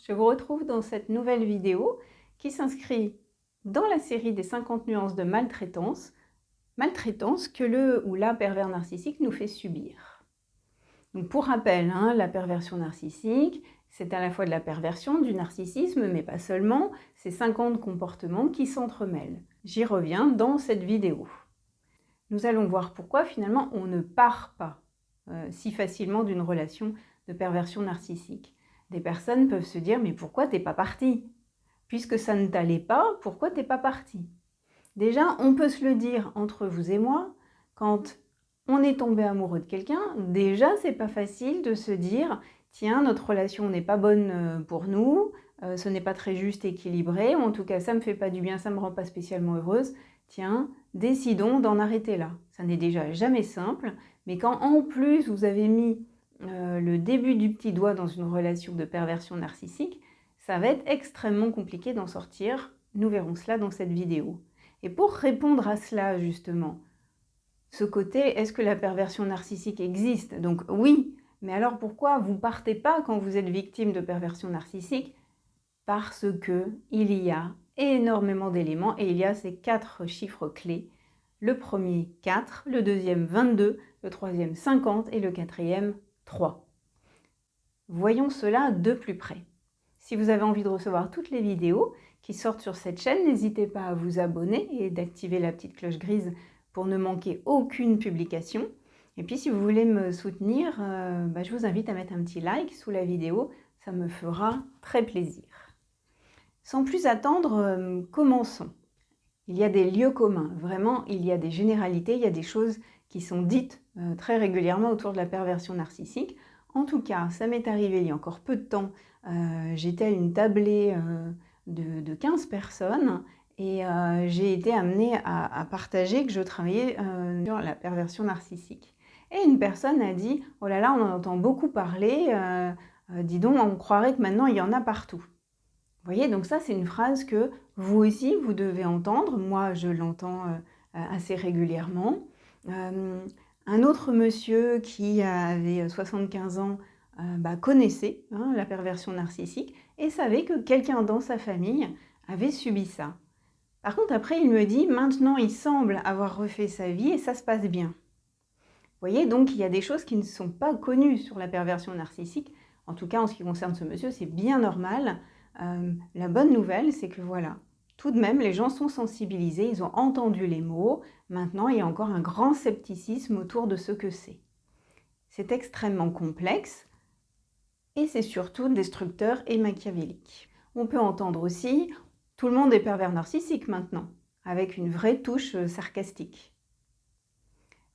Je vous retrouve dans cette nouvelle vidéo qui s'inscrit dans la série des 50 nuances de maltraitance, maltraitance que le ou la pervers narcissique nous fait subir. Donc pour rappel, la perversion narcissique, c'est à la fois de la perversion, du narcissisme, mais pas seulement, c'est 50 comportements qui s'entremêlent. J'y reviens dans cette vidéo. Nous allons voir pourquoi finalement on ne part pas si facilement d'une relation de perversion narcissique. Des personnes peuvent se dire « mais pourquoi t'es pas parti ? Puisque ça ne t'allait pas, pourquoi t'es pas parti ?» Déjà, on peut se le dire entre vous et moi, quand on est tombé amoureux de quelqu'un, déjà c'est pas facile de se dire « tiens, notre relation n'est pas bonne pour nous, ce n'est pas très juste équilibré, ou en tout cas ça me fait pas du bien, ça me rend pas spécialement heureuse, tiens, décidons d'en arrêter là ». Ça n'est déjà jamais simple, mais quand en plus vous avez mis le début du petit doigt dans une relation de perversion narcissique, ça va être extrêmement compliqué d'en sortir. Nous verrons cela dans cette vidéo. Et pour répondre à cela, justement, ce côté, est-ce que la perversion narcissique existe? Donc oui, mais alors pourquoi vous ne partez pas quand vous êtes victime de perversion narcissique? Parce qu'il y a énormément d'éléments et il y a ces 4 chiffres clés. Le premier, 4, le deuxième, 22, le troisième, 50 et le quatrième, 3. Voyons cela de plus près. Si vous avez envie de recevoir toutes les vidéos qui sortent sur cette chaîne, n'hésitez pas à vous abonner et d'activer la petite cloche grise pour ne manquer aucune publication. Et puis si vous voulez me soutenir, je vous invite à mettre un petit like sous la vidéo, ça me fera très plaisir. Sans plus attendre, commençons. Il y a des lieux communs, vraiment, il y a des généralités, il y a des choses qui sont dites très régulièrement autour de la perversion narcissique. En tout cas, ça m'est arrivé il y a encore peu de temps, j'étais à une tablée de 15 personnes et j'ai été amenée à partager que je travaillais sur la perversion narcissique. Et une personne a dit « Oh là là, on en entend beaucoup parler, dis donc, on croirait que maintenant il y en a partout ». Vous voyez, donc ça c'est une phrase que vous aussi vous devez entendre, moi je l'entends assez régulièrement. Un autre monsieur qui avait 75 ans connaissait la perversion narcissique et savait que quelqu'un dans sa famille avait subi ça. Par contre après il me dit, maintenant il semble avoir refait sa vie et ça se passe bien. Vous voyez, donc il y a des choses qui ne sont pas connues sur la perversion narcissique, en tout cas en ce qui concerne ce monsieur, c'est bien normal. La bonne nouvelle, c'est que voilà, tout de même, les gens sont sensibilisés, ils ont entendu les mots. Maintenant, il y a encore un grand scepticisme autour de ce que c'est. C'est extrêmement complexe et c'est surtout destructeur et machiavélique. On peut entendre aussi « tout le monde est pervers narcissique maintenant », avec une vraie touche sarcastique.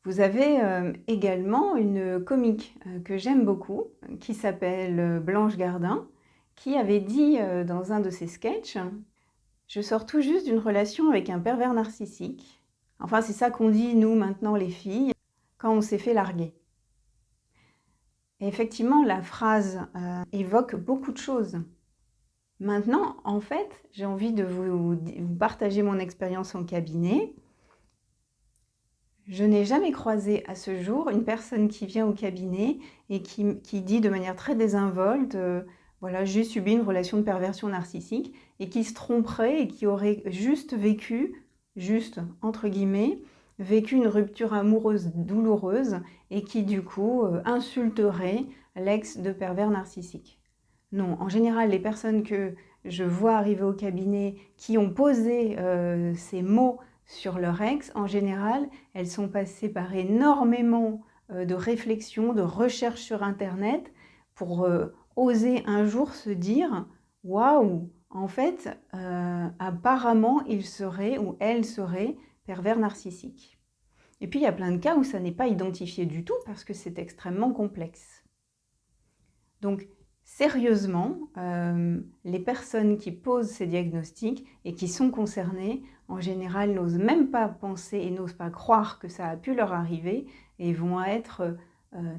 Vous avez également une comique que j'aime beaucoup, qui s'appelle Blanche Gardin, qui avait dit dans un de ses sketchs « Je sors tout juste d'une relation avec un pervers narcissique. » Enfin, c'est ça qu'on dit, nous, maintenant, les filles, quand on s'est fait larguer. Et effectivement, la phrase évoque beaucoup de choses. Maintenant, en fait, j'ai envie de vous partager mon expérience en cabinet. Je n'ai jamais croisé à ce jour une personne qui vient au cabinet et qui dit de manière très désinvolte voilà, j'ai subi une relation de perversion narcissique et qui se tromperait et qui aurait juste vécu, juste entre guillemets, vécu une rupture amoureuse douloureuse et qui du coup insulterait l'ex de pervers narcissique. Non, en général, les personnes que je vois arriver au cabinet qui ont posé ces mots sur leur ex, en général, elles sont passées par énormément de réflexions, de recherches sur Internet pour oser un jour se dire « Waouh, en fait, apparemment, il serait ou elle serait pervers narcissique. » Et puis, il y a plein de cas où ça n'est pas identifié du tout parce que c'est extrêmement complexe. Donc, sérieusement, les personnes qui posent ces diagnostics et qui sont concernées, en général, n'osent même pas penser et n'osent pas croire que ça a pu leur arriver et vont être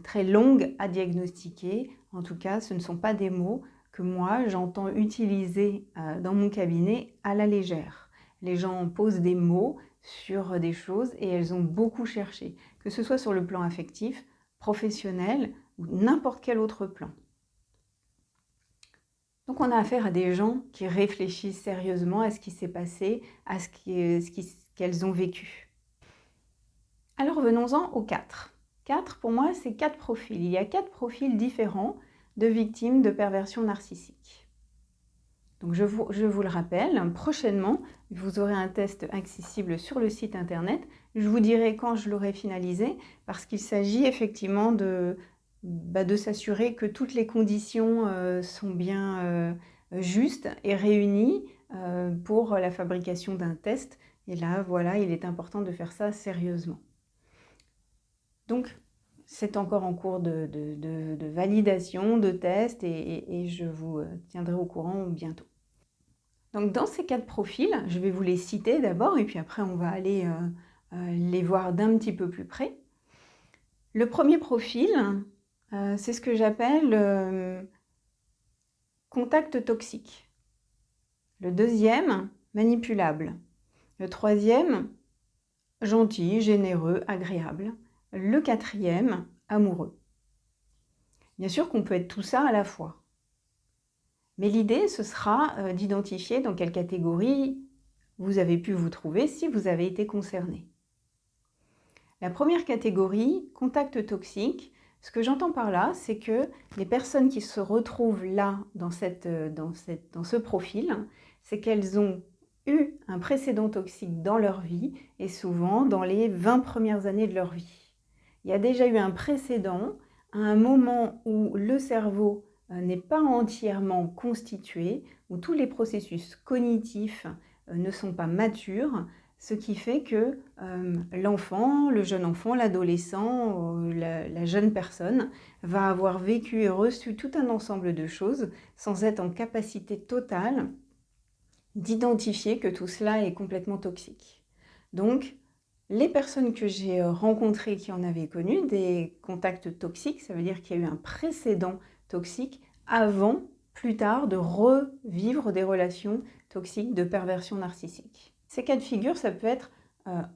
très longues à diagnostiquer. En tout cas, ce ne sont pas des mots que moi, j'entends utiliser dans mon cabinet à la légère. Les gens posent des mots sur des choses et elles ont beaucoup cherché, que ce soit sur le plan affectif, professionnel ou n'importe quel autre plan. Donc on a affaire à des gens qui réfléchissent sérieusement à ce qui s'est passé, à qu'elles ont vécu. Alors venons-en aux 4. 4, pour moi, c'est 4 profils. Il y a 4 profils différents de victimes de perversion narcissique. Donc je vous le rappelle, prochainement, vous aurez un test accessible sur le site internet. Je vous dirai quand je l'aurai finalisé, parce qu'il s'agit effectivement de s'assurer que toutes les conditions sont bien justes et réunies pour la fabrication d'un test. Et là, voilà, il est important de faire ça sérieusement. Donc, c'est encore en cours de validation, de test, et je vous tiendrai au courant bientôt. Donc, dans ces 4 profils, je vais vous les citer d'abord, et puis après, on va aller les voir d'un petit peu plus près. Le premier profil, c'est ce que j'appelle contact toxique. Le deuxième, manipulable. Le troisième, gentil, généreux, agréable. Le quatrième, amoureux. Bien sûr qu'on peut être tout ça à la fois. Mais l'idée, ce sera d'identifier dans quelle catégorie vous avez pu vous trouver si vous avez été concerné. La première catégorie, contact toxique, ce que j'entends par là, c'est que les personnes qui se retrouvent là, dans ce profil, c'est qu'elles ont eu un précédent toxique dans leur vie, et souvent dans les 20 premières années de leur vie. Il y a déjà eu un précédent, à un moment où le cerveau n'est pas entièrement constitué, où tous les processus cognitifs ne sont pas matures, ce qui fait que l'enfant, le jeune enfant, l'adolescent, la jeune personne va avoir vécu et reçu tout un ensemble de choses sans être en capacité totale d'identifier que tout cela est complètement toxique. Donc, les personnes que j'ai rencontrées qui en avaient connu des contacts toxiques, ça veut dire qu'il y a eu un précédent toxique avant, plus tard, de revivre des relations toxiques de perversion narcissique. Ces cas de figure, ça peut être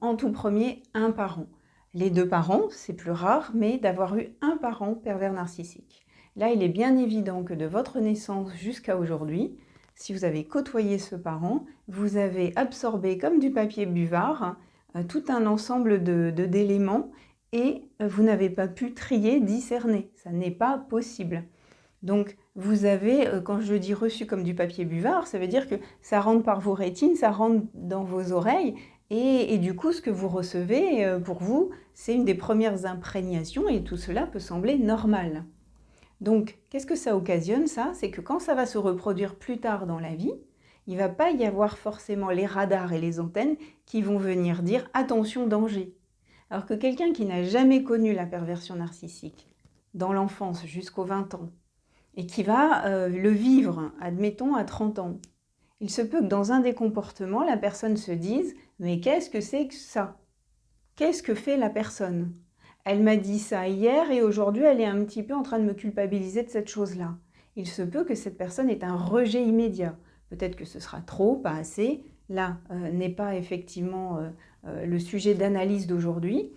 en tout premier un parent. Les 2 parents, c'est plus rare, mais d'avoir eu un parent pervers narcissique. Là, il est bien évident que de votre naissance jusqu'à aujourd'hui, si vous avez côtoyé ce parent, vous avez absorbé comme du papier buvard tout un ensemble d'éléments et vous n'avez pas pu trier, discerner. Ça n'est pas possible. Donc, vous avez, quand je dis reçu comme du papier buvard, ça veut dire que ça rentre par vos rétines, ça rentre dans vos oreilles, et du coup, ce que vous recevez, pour vous, c'est une des premières imprégnations, et tout cela peut sembler normal. Donc, qu'est-ce que ça occasionne, ça? C'est que quand ça va se reproduire plus tard dans la vie, il ne va pas y avoir forcément les radars et les antennes qui vont venir dire « attention, danger ». Alors que quelqu'un qui n'a jamais connu la perversion narcissique, dans l'enfance jusqu'aux 20 ans, et qui va le vivre, admettons, à 30 ans, il se peut que dans un des comportements, la personne se dise « mais qu'est-ce que c'est que ça? Qu'est-ce que fait la personne ? Elle m'a dit ça hier et aujourd'hui, elle est un petit peu en train de me culpabiliser de cette chose-là. » Il se peut que cette personne ait un rejet immédiat. Peut-être que ce sera trop, pas assez. Là, n'est pas effectivement le sujet d'analyse d'aujourd'hui.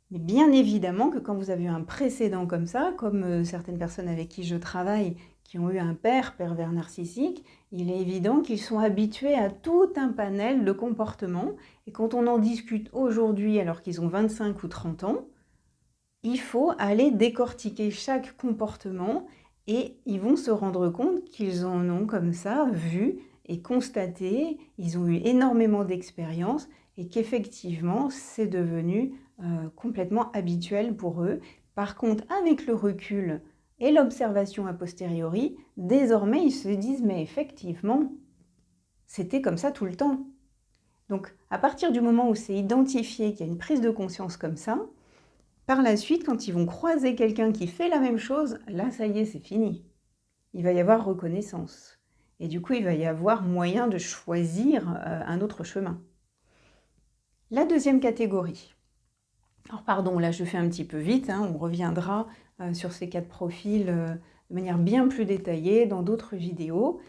Mais bien évidemment que quand vous avez eu un précédent comme ça, comme certaines personnes avec qui je travaille, qui ont eu un père pervers narcissique, il est évident qu'ils sont habitués à tout un panel de comportements. Et quand on en discute aujourd'hui, alors qu'ils ont 25 ou 30 ans, il faut aller décortiquer chaque comportement et ils vont se rendre compte qu'ils en ont comme ça vu et constaté, ils ont eu énormément d'expérience et qu'effectivement, c'est devenu complètement habituel pour eux. Par contre, avec le recul et l'observation a posteriori, désormais, ils se disent « mais effectivement, c'était comme ça tout le temps ». Donc, à partir du moment où c'est identifié qu'il y a une prise de conscience comme ça, par la suite, quand ils vont croiser quelqu'un qui fait la même chose, là, ça y est, c'est fini. Il va y avoir reconnaissance. Et du coup, il va y avoir moyen de choisir un autre chemin. La deuxième catégorie. Alors pardon, là je fais un petit peu vite, hein, on reviendra sur ces 4 profils de manière bien plus détaillée dans d'autres vidéos.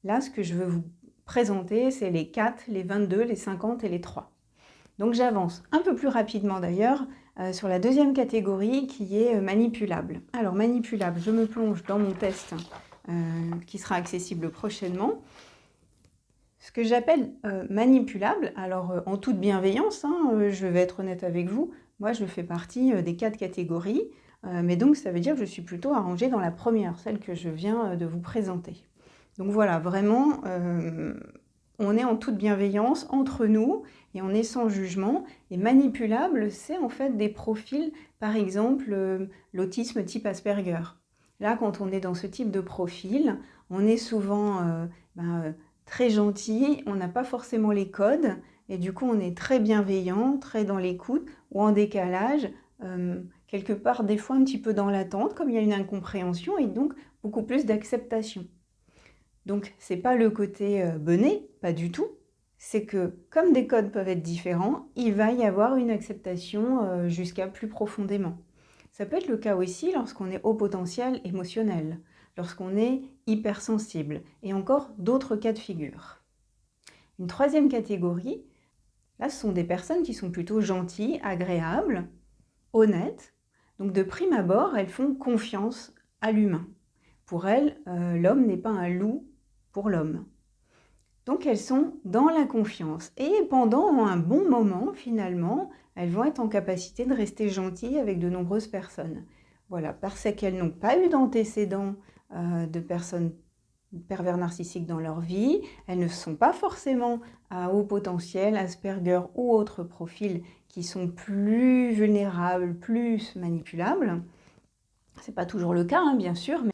Là, ce que je veux vous présenter, c'est les 4, les 22, les 50 et les 3. Donc j'avance un peu plus rapidement d'ailleurs sur la deuxième catégorie qui est manipulable. Alors manipulable, je me plonge dans mon test qui sera accessible prochainement. Ce que j'appelle manipulable, alors en toute bienveillance, hein, je vais être honnête avec vous, moi je fais partie des 4 catégories, mais donc ça veut dire que je suis plutôt arrangée dans la première, celle que je viens de vous présenter. Donc voilà, vraiment, on est en toute bienveillance entre nous et on est sans jugement. Et manipulable, c'est en fait des profils, par exemple l'autisme type Asperger. Là, quand on est dans ce type de profil, on est souvent très gentil, on n'a pas forcément les codes, et du coup on est très bienveillant, très dans l'écoute, ou en décalage, quelque part des fois un petit peu dans l'attente, comme il y a une incompréhension, et donc beaucoup plus d'acceptation. Donc c'est pas le côté bené, pas du tout, c'est que comme des codes peuvent être différents, il va y avoir une acceptation jusqu'à plus profondément. Ça peut être le cas aussi lorsqu'on est haut potentiel émotionnel, lorsqu'on est hypersensible, et encore d'autres cas de figure. Une troisième catégorie, là ce sont des personnes qui sont plutôt gentilles, agréables, honnêtes, donc de prime abord elles font confiance à l'humain. Pour elles, l'homme n'est pas un loup pour l'homme. Donc elles sont dans la confiance. Et pendant un bon moment, finalement, elles vont être en capacité de rester gentilles avec de nombreuses personnes. Voilà, parce qu'elles n'ont pas eu d'antécédents de personnes pervers narcissiques dans leur vie, elles ne sont pas forcément à haut potentiel, Asperger ou autres profils qui sont plus vulnérables, plus manipulables. C'est pas toujours le cas, hein, bien sûr, mais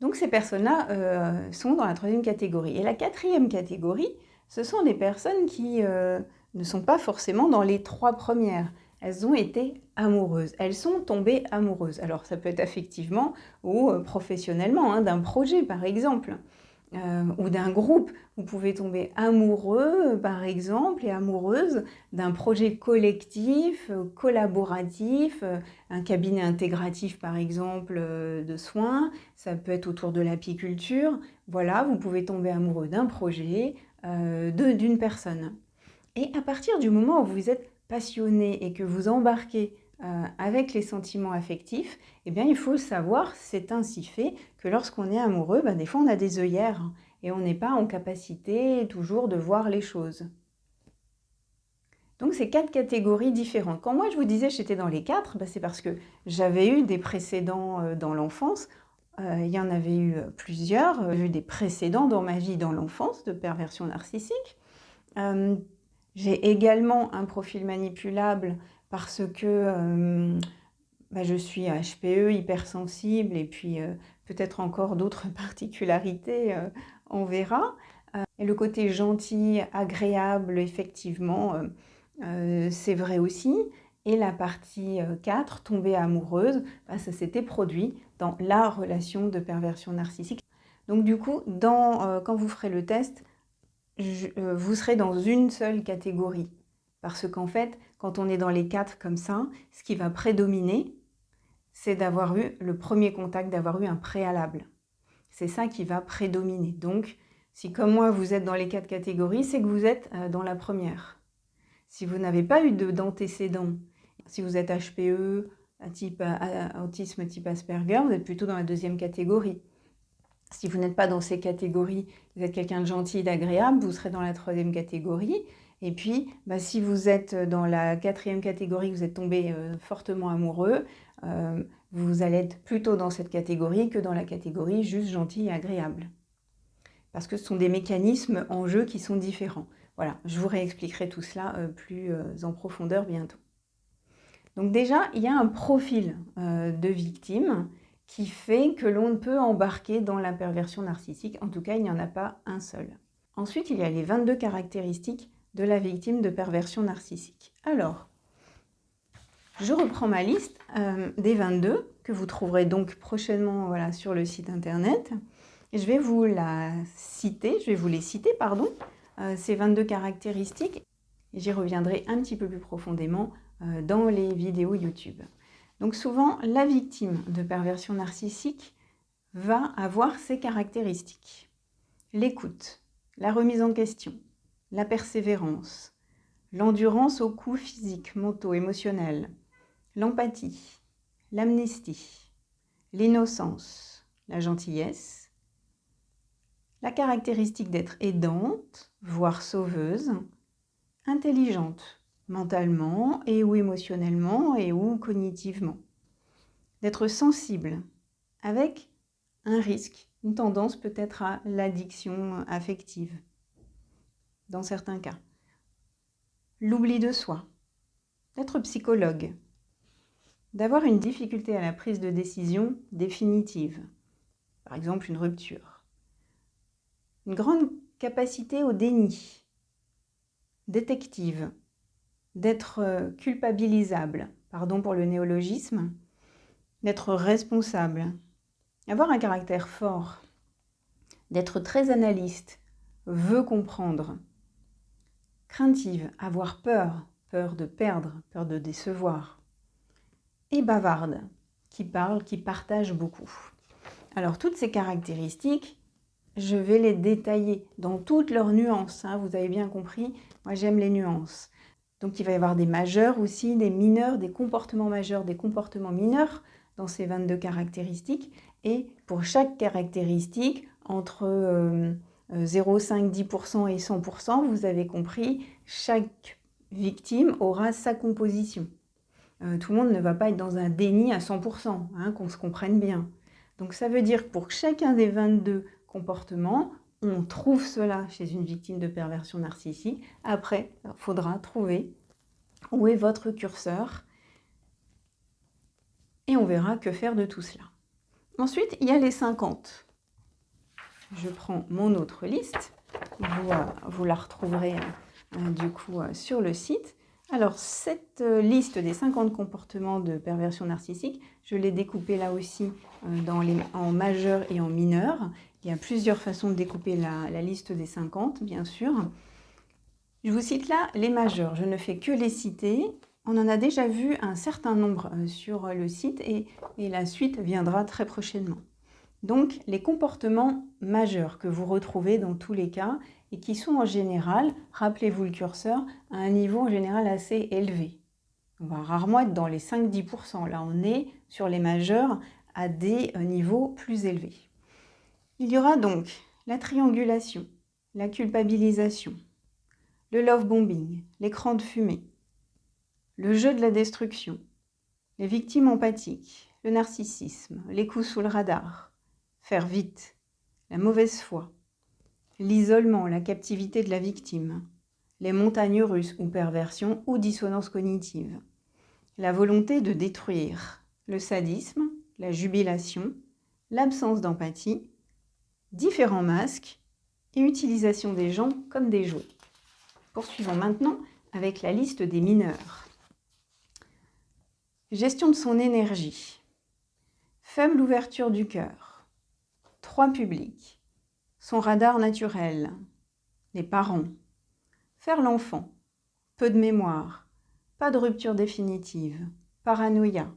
donc ces personnes-là sont dans la troisième catégorie. Et la quatrième catégorie, ce sont des personnes qui ne sont pas forcément dans les 3 premières. Elles ont été amoureuses, elles sont tombées amoureuses. Alors ça peut être affectivement ou professionnellement, hein, d'un projet par exemple. Ou d'un groupe. Vous pouvez tomber amoureux, par exemple, et amoureuse d'un projet collectif, collaboratif, un cabinet intégratif, par exemple, de soins. Ça peut être autour de l'apiculture. Voilà, vous pouvez tomber amoureux d'un projet, d'une personne. Et à partir du moment où vous êtes passionné et que vous embarquez avec les sentiments affectifs, eh bien, il faut le savoir, c'est ainsi fait que lorsqu'on est amoureux, des fois on a des œillères et on n'est pas en capacité toujours de voir les choses. Donc c'est 4 catégories différentes. Quand moi je vous disais que j'étais dans les 4, c'est parce que j'avais eu des précédents dans l'enfance. Il y en avait eu plusieurs. J'ai eu des précédents dans ma vie dans l'enfance de perversion narcissique. J'ai également un profil manipulable parce que je suis HPE, hypersensible, et puis peut-être encore d'autres particularités, on verra. Et le côté gentil, agréable, effectivement, c'est vrai aussi. Et la partie 4, tomber amoureuse, ça s'était produit dans la relation de perversion narcissique. Donc du coup, quand vous ferez le test, vous serez dans une seule catégorie. Parce qu'en fait, quand on est dans les 4 comme ça, ce qui va prédominer, c'est d'avoir eu le premier contact, d'avoir eu un préalable. C'est ça qui va prédominer. Donc, si comme moi, vous êtes dans les 4 catégories, c'est que vous êtes dans la première. Si vous n'avez pas eu d'antécédents, si vous êtes HPE, autisme type Asperger, vous êtes plutôt dans la deuxième catégorie. Si vous n'êtes pas dans ces catégories, vous êtes quelqu'un de gentil, d'agréable, vous serez dans la troisième catégorie. Et puis, si vous êtes dans la quatrième catégorie, vous êtes tombé fortement amoureux, vous allez être plutôt dans cette catégorie que dans la catégorie juste gentil et agréable. Parce que ce sont des mécanismes en jeu qui sont différents. Voilà, je vous réexpliquerai tout cela plus en profondeur bientôt. Donc déjà, il y a un profil de victime qui fait que l'on peut embarquer dans la perversion narcissique. En tout cas, il n'y en a pas un seul. Ensuite, il y a les 22 caractéristiques de la victime de perversion narcissique. Alors, je reprends ma liste des 22 que vous trouverez donc prochainement sur le site internet. Et je vais vous les citer, ces 22 caractéristiques. Et j'y reviendrai un petit peu plus profondément dans les vidéos YouTube. Donc souvent, la victime de perversion narcissique va avoir ces caractéristiques. L'écoute, la remise en question, la persévérance, l'endurance aux coups physiques, mentaux, émotionnels, l'empathie, l'amnistie, l'innocence, la gentillesse, la caractéristique d'être aidante, voire sauveuse, intelligente, mentalement et ou émotionnellement et ou cognitivement, d'être sensible, avec un risque, une tendance peut-être à l'addiction affective, dans certains cas. L'oubli de soi, d'être psychologue, d'avoir une difficulté à la prise de décision définitive, par exemple une rupture. Une grande capacité au déni, détective, d'être culpabilisable, pardon pour le néologisme, d'être responsable, avoir un caractère fort, d'être très analyste, veut comprendre, craintive, avoir peur, peur de perdre, peur de décevoir, et bavarde, qui parle, qui partage beaucoup. Alors toutes ces caractéristiques, je vais les détailler dans toutes leurs nuances, hein, vous avez bien compris, moi j'aime les nuances. Donc il va y avoir des majeurs aussi, des mineurs, des comportements majeurs, des comportements mineurs dans ces 22 caractéristiques. Et pour chaque caractéristique, entre 0,5, 10% et 100%, vous avez compris, chaque victime aura sa composition. Tout le monde ne va pas être dans un déni à 100%, hein, qu'on se comprenne bien. Donc ça veut dire que pour chacun des 22 comportements, on trouve cela chez une victime de perversion narcissique. Après, il faudra trouver où est votre curseur et on verra que faire de tout cela. Ensuite, il y a les 50. Je prends mon autre liste. Vous la retrouverez du coup sur le site. Alors, cette liste des 50 comportements de perversion narcissique, je l'ai découpée là aussi en majeur et en mineur. Il y a plusieurs façons de découper la liste des 50, bien sûr. Je vous cite là les majeurs. Je ne fais que les citer. On en a déjà vu un certain nombre sur le site et la suite viendra très prochainement. Donc, les comportements majeurs que vous retrouvez dans tous les cas et qui sont en général, rappelez-vous le curseur, à un niveau en général assez élevé. On va rarement être dans les 5-10%. Là, on est sur les majeurs à des niveaux plus élevés. Il y aura donc la triangulation, la culpabilisation, le love bombing, l'écran de fumée, le jeu de la destruction, les victimes empathiques, le narcissisme, les coups sous le radar, faire vite, la mauvaise foi, l'isolement, la captivité de la victime, les montagnes russes ou perversions ou dissonance cognitive, la volonté de détruire, le sadisme, la jubilation, l'absence d'empathie, différents masques et utilisation des gens comme des jouets. Poursuivons maintenant avec la liste des mineurs. Gestion de son énergie, faible ouverture du cœur, 3 publics, son radar naturel, les parents, faire l'enfant, peu de mémoire, pas de rupture définitive, paranoïa,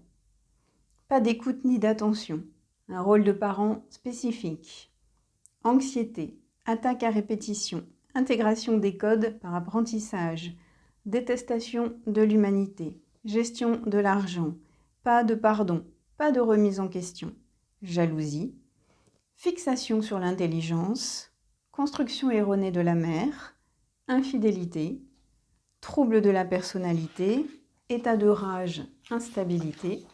pas d'écoute ni d'attention, un rôle de parent spécifique, anxiété, attaque à répétition, intégration des codes par apprentissage, détestation de l'humanité, gestion de l'argent, pas de pardon, pas de remise en question, jalousie, fixation sur l'intelligence, construction erronée de la mère, infidélité, trouble de la personnalité, état de rage, instabilité,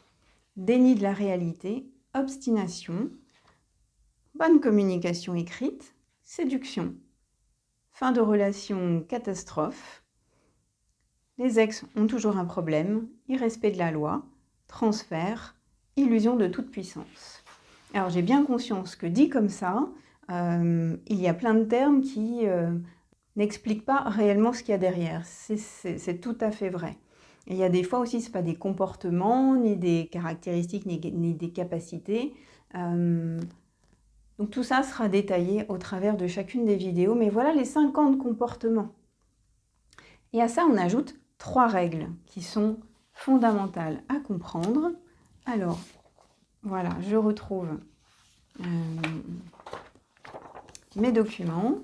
déni de la réalité, obstination, bonne communication écrite, séduction, fin de relation catastrophe, les ex ont toujours un problème, irrespect de la loi, transfert, illusion de toute puissance. Alors j'ai bien conscience que dit comme ça, il y a plein de termes qui n'expliquent pas réellement ce qu'il y a derrière. C'est tout à fait vrai. Et il y a des fois aussi, ce n'est pas des comportements, ni des caractéristiques, ni des capacités. Donc tout ça sera détaillé au travers de chacune des vidéos. Mais voilà les 50 comportements. Et à ça, on ajoute 3 règles qui sont fondamentales à comprendre. Alors, voilà, je retrouve mes documents.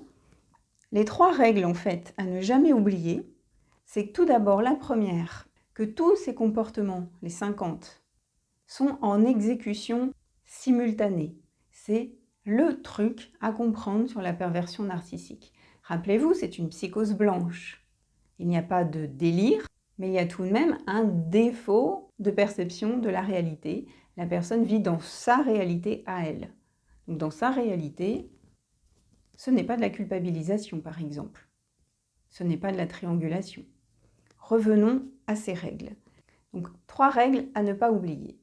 Les 3 règles, en fait, à ne jamais oublier, c'est que tout d'abord, la première, que tous ces comportements, les 50, sont en exécution simultanée. C'est le truc à comprendre sur la perversion narcissique. Rappelez-vous, c'est une psychose blanche. Il n'y a pas de délire, mais il y a tout de même un défaut de perception de la réalité. La personne vit dans sa réalité à elle. Donc dans sa réalité, ce n'est pas de la culpabilisation, par exemple. Ce n'est pas de la triangulation. Revenons à ces règles. Donc 3 règles à ne pas oublier.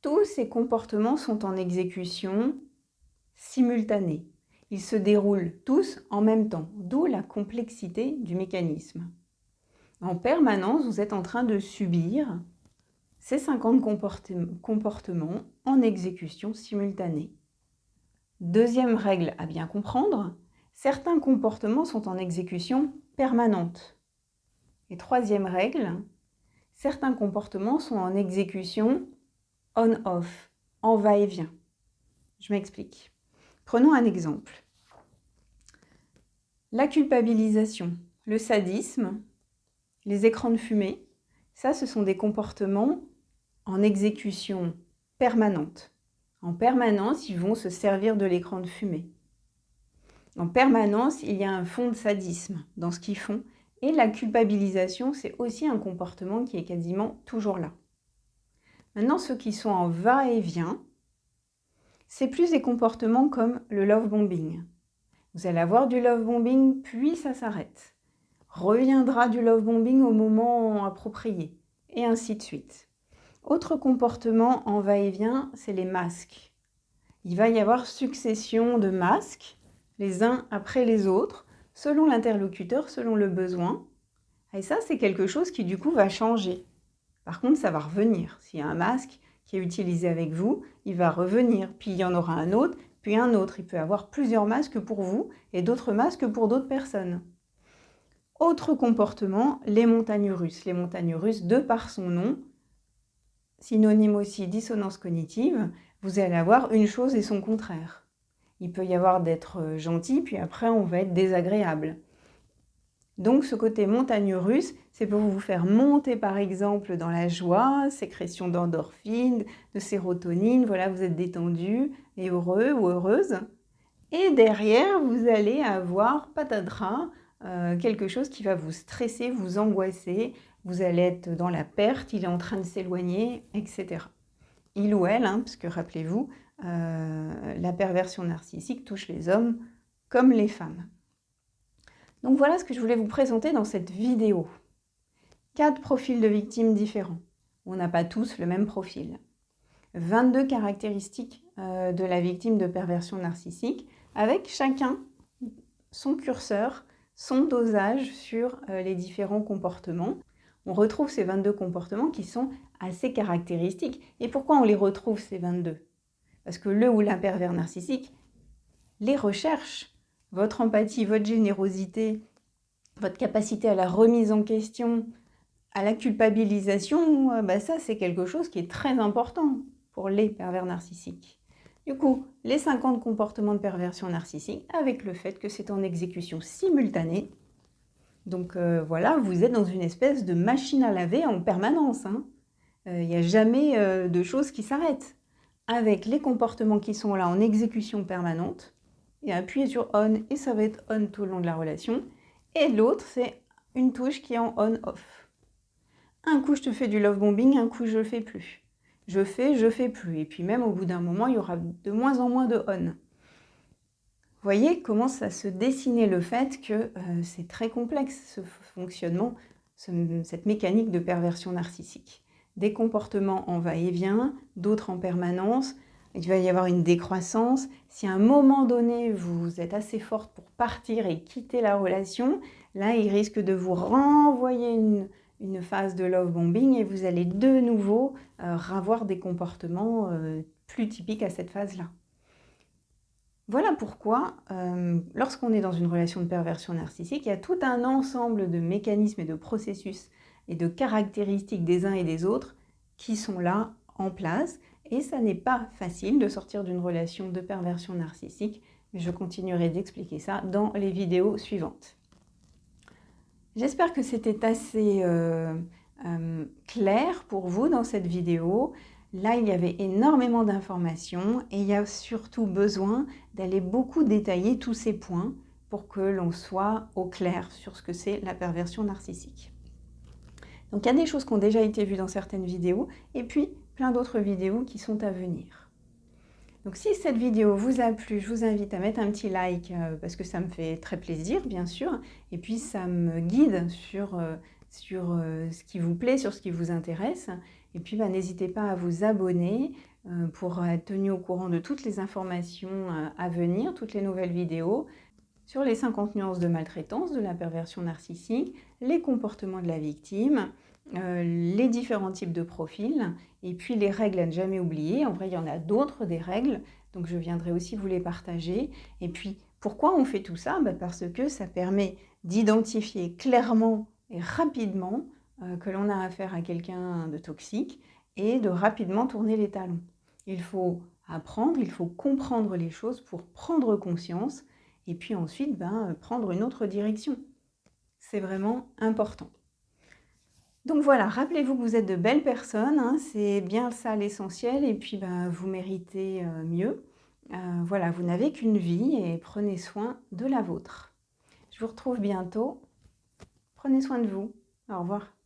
Tous ces comportements sont en exécution simultanée. Ils se déroulent tous en même temps, d'où la complexité du mécanisme. En permanence, vous êtes en train de subir ces 50 comportements en exécution simultanée. Deuxième règle à bien comprendre, certains comportements sont en exécution permanente. Et troisième règle, certains comportements sont en exécution on-off, en va-et-vient. Je m'explique. Prenons un exemple. La culpabilisation, le sadisme, les écrans de fumée, ça, ce sont des comportements en exécution permanente. En permanence, ils vont se servir de l'écran de fumée. En permanence, il y a un fond de sadisme dans ce qu'ils font. Et la culpabilisation, c'est aussi un comportement qui est quasiment toujours là. Maintenant, ceux qui sont en va-et-vient, c'est plus des comportements comme le love bombing. Vous allez avoir du love bombing, puis ça s'arrête. Reviendra du love bombing au moment approprié, et ainsi de suite. Autre comportement en va-et-vient, c'est les masques. Il va y avoir succession de masques, les uns après les autres, selon l'interlocuteur, selon le besoin. Et ça, c'est quelque chose qui, du coup, va changer. Par contre, ça va revenir. S'il y a un masque qui est utilisé avec vous, il va revenir. Puis il y en aura un autre, puis un autre. Il peut y avoir plusieurs masques pour vous et d'autres masques pour d'autres personnes. Autre comportement, les montagnes russes. Les montagnes russes, de par son nom, synonyme aussi dissonance cognitive, vous allez avoir une chose et son contraire. Il peut y avoir d'être gentil, puis après on va être désagréable. Donc ce côté montagne russe, c'est pour vous faire monter par exemple dans la joie, sécrétion d'endorphine, de sérotonine, voilà, vous êtes détendu et heureux ou heureuse. Et derrière, vous allez avoir patatras, quelque chose qui va vous stresser, vous angoisser, vous allez être dans la perte, il est en train de s'éloigner, etc. Il ou elle, parce que rappelez-vous, la perversion narcissique touche les hommes comme les femmes. Donc voilà ce que je voulais vous présenter dans cette vidéo. 4 profils de victimes différents. On n'a pas tous le même profil. 22 caractéristiques de la victime de perversion narcissique, avec chacun son curseur, son dosage sur les différents comportements. On retrouve ces 22 comportements qui sont assez caractéristiques. Et pourquoi on les retrouve, ces 22 ? Parce que le ou la pervers narcissique les recherche. Votre empathie, votre générosité, votre capacité à la remise en question, à la culpabilisation, ça c'est quelque chose qui est très important pour les pervers narcissiques. Du coup, les 50 comportements de perversion narcissique, avec le fait que c'est en exécution simultanée. Donc voilà, vous êtes dans une espèce de machine à laver en permanence. Il n'y a jamais de choses qui s'arrêtent. Avec les comportements qui sont là en exécution permanente, et appuyer sur on et ça va être on tout le long de la relation. Et l'autre, c'est une touche qui est en on-off. Un coup, je te fais du love bombing, un coup, je le fais plus. Je fais plus. Et puis même au bout d'un moment, il y aura de moins en moins de on. Vous voyez comment ça se dessinait le fait que c'est très complexe ce fonctionnement, cette mécanique de perversion narcissique. Des comportements en va-et-vient, d'autres en permanence. Il va y avoir une décroissance. Si à un moment donné, vous êtes assez forte pour partir et quitter la relation, là, il risque de vous renvoyer une phase de love bombing et vous allez de nouveau avoir des comportements plus typiques à cette phase-là. Voilà pourquoi, lorsqu'on est dans une relation de perversion narcissique, il y a tout un ensemble de mécanismes et de processus et de caractéristiques des uns et des autres qui sont là en place. Et ça n'est pas facile de sortir d'une relation de perversion narcissique, mais je continuerai d'expliquer ça dans les vidéos suivantes. J'espère que c'était assez clair pour vous dans cette vidéo. Là, il y avait énormément d'informations et il y a surtout besoin d'aller beaucoup détailler tous ces points pour que l'on soit au clair sur ce que c'est la perversion narcissique. Donc il y a des choses qui ont déjà été vues dans certaines vidéos et puis plein d'autres vidéos qui sont à venir. Donc si cette vidéo vous a plu, je vous invite à mettre un petit like parce que ça me fait très plaisir bien sûr et puis ça me guide sur ce qui vous plaît, sur ce qui vous intéresse. Et puis n'hésitez pas à vous abonner pour être tenu au courant de toutes les informations à venir, toutes les nouvelles vidéos sur les 50 nuances de maltraitance, de la perversion narcissique, les comportements de la victime, les différents types de profils, et puis les règles à ne jamais oublier. En vrai, il y en a d'autres des règles, donc je viendrai aussi vous les partager. Et puis, pourquoi on fait tout ça? Parce que ça permet d'identifier clairement et rapidement que l'on a affaire à quelqu'un de toxique et de rapidement tourner les talons. Il faut apprendre, il faut comprendre les choses pour prendre conscience et puis ensuite prendre une autre direction. C'est vraiment important. Donc voilà, rappelez-vous que vous êtes de belles personnes, hein, c'est bien ça l'essentiel, et puis vous méritez mieux. Voilà, vous n'avez qu'une vie et prenez soin de la vôtre. Je vous retrouve bientôt. Prenez soin de vous. Au revoir.